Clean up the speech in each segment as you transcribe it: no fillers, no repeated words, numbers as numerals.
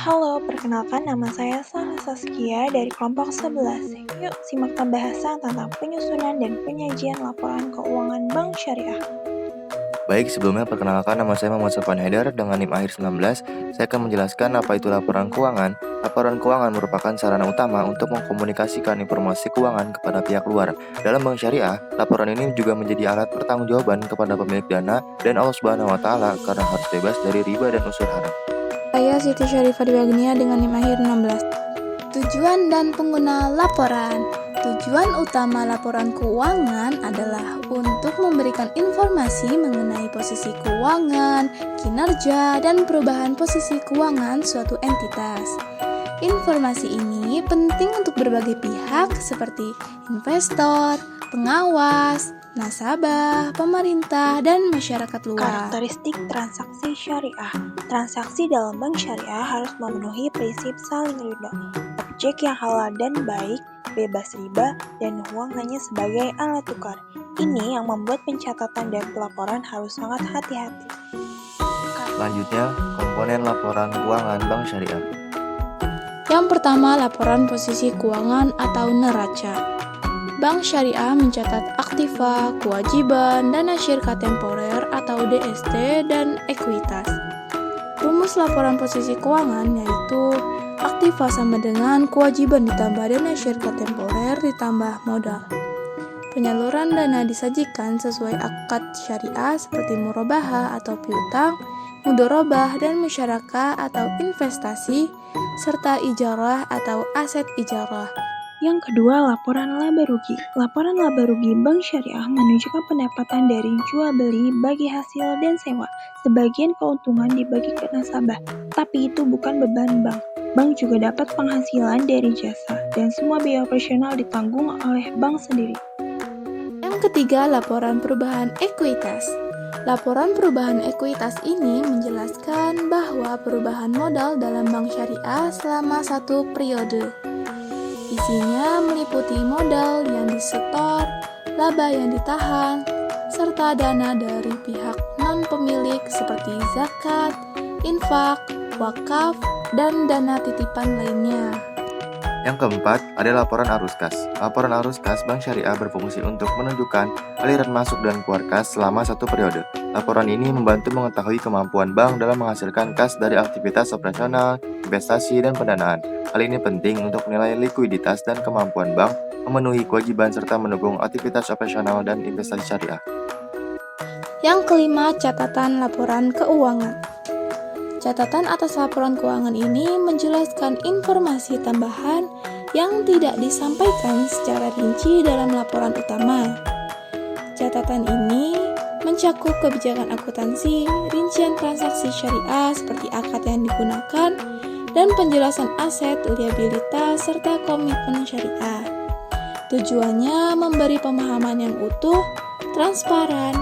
Halo, perkenalkan nama saya Sarah Saskia dari kelompok 11. Yuk simak pembahasan tentang penyusunan dan penyajian laporan keuangan Bank Syariah. Baik, sebelumnya perkenalkan nama saya Muhammad Sofwan Haidar dengan NIM akhir 19. Saya akan menjelaskan apa itu laporan keuangan. Laporan keuangan merupakan sarana utama untuk mengkomunikasikan informasi keuangan kepada pihak luar. Dalam Bank Syariah, laporan ini juga menjadi alat pertanggungjawaban kepada pemilik dana dan Allah Subhanahu wa taala karena harus bebas dari riba dan unsur haram. Saya Siti Syarifah Dwiagnia dengan NIM akhir 16. Tujuan dan pengguna laporan. Tujuan utama laporan keuangan adalah untuk memberikan informasi mengenai posisi keuangan, kinerja, dan perubahan posisi keuangan suatu entitas. Informasi ini penting untuk berbagai pihak seperti investor, pengawas, nasabah, pemerintah, dan masyarakat luas. Karakteristik transaksi syariah. Transaksi dalam bank syariah harus memenuhi prinsip saling ridho. Objek yang halal dan baik, bebas riba, dan uang hanya sebagai alat tukar. Ini yang membuat pencatatan dan pelaporan harus sangat hati-hati. Selanjutnya, komponen laporan keuangan Bank Syariah. Yang pertama, laporan posisi keuangan atau neraca. Bank Syariah mencatat aktiva, kewajiban, dana syirka temporer atau DST, dan ekuitas. Rumus laporan posisi keuangan yaitu aktiva sama dengan kewajiban ditambah dana syirka temporer ditambah modal. Penyaluran dana disajikan sesuai akad syariah seperti murabahah atau piutang, mudorobah dan musyarakah atau investasi, serta ijarah atau aset ijarah. Yang kedua, laporan laba rugi. Laporan laba rugi Bank Syariah menunjukkan pendapatan dari jual beli bagi hasil dan sewa. Sebagian keuntungan dibagi ke nasabah, tapi itu bukan beban bank. Bank juga dapat penghasilan dari jasa, dan semua biaya operasional ditanggung oleh bank sendiri. Yang ketiga, laporan perubahan ekuitas. Laporan perubahan ekuitas ini menjelaskan bahwa perubahan modal dalam bank syariah selama satu periode. Isinya meliputi modal yang disetor, laba yang ditahan, serta dana dari pihak non-pemilik seperti zakat, infak, wakaf, dan dana titipan lainnya. Yang keempat, ada laporan arus kas. Laporan arus kas Bank Syariah berfungsi untuk menunjukkan aliran masuk dan keluar kas selama satu periode. Laporan ini membantu mengetahui kemampuan bank dalam menghasilkan kas dari aktivitas operasional, investasi, dan pendanaan. Hal ini penting untuk menilai likuiditas dan kemampuan bank memenuhi kewajiban serta mendukung aktivitas operasional dan investasi syariah. Yang kelima, catatan laporan keuangan. Catatan atas laporan keuangan ini menjelaskan informasi tambahan yang tidak disampaikan secara rinci dalam laporan utama. Catatan ini mencakup kebijakan akuntansi, rincian transaksi syariah seperti akad yang digunakan, dan penjelasan aset, liabilitas, serta komitmen syariah. Tujuannya memberi pemahaman yang utuh, transparan,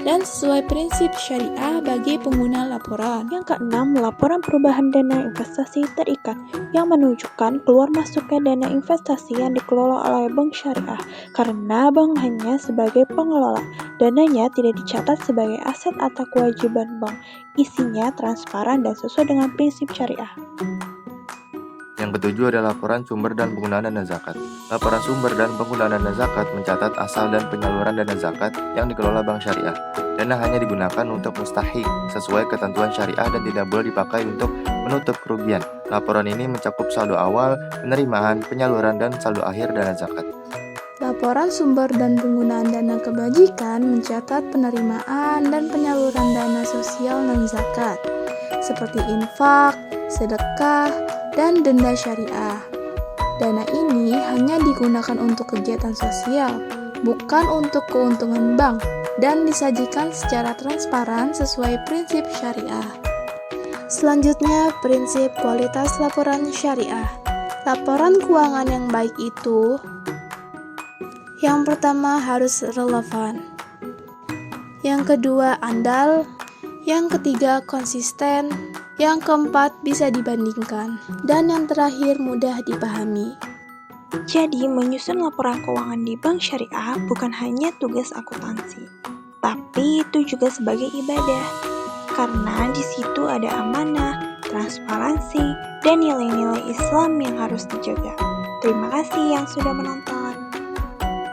dan sesuai prinsip syariah bagi pengguna laporan. Yang keenam, laporan perubahan dana investasi terikat yang menunjukkan keluar masuknya dana investasi yang dikelola oleh bank syariah karena bank hanya sebagai pengelola. Dananya tidak dicatat sebagai aset atau kewajiban bank. Isinya transparan dan sesuai dengan prinsip syariah. Yang ketujuh adalah laporan sumber dan penggunaan dana zakat. Laporan sumber dan penggunaan dana zakat mencatat asal dan penyaluran dana zakat yang dikelola Bank Syariah. Dana hanya digunakan untuk mustahik sesuai ketentuan syariah dan tidak boleh dipakai untuk menutup kerugian. Laporan ini mencakup saldo awal, penerimaan, penyaluran, dan saldo akhir dana zakat. Laporan sumber dan penggunaan dana kebajikan mencatat penerimaan dan penyaluran dana sosial non-zakat, seperti infak, sedekah, dan denda syariah. Dana ini hanya digunakan untuk kegiatan sosial, bukan untuk keuntungan bank, dan disajikan secara transparan sesuai prinsip syariah. Selanjutnya, prinsip kualitas laporan syariah. Laporan keuangan yang baik itu, yang pertama harus relevan, yang kedua andal, yang ketiga konsisten, yang keempat bisa dibandingkan, dan yang terakhir mudah dipahami. Jadi, menyusun laporan keuangan di bank syariah bukan hanya tugas akuntansi, tapi itu juga sebagai ibadah. Karena di situ ada amanah, transparansi, dan nilai-nilai Islam yang harus dijaga. Terima kasih yang sudah menonton.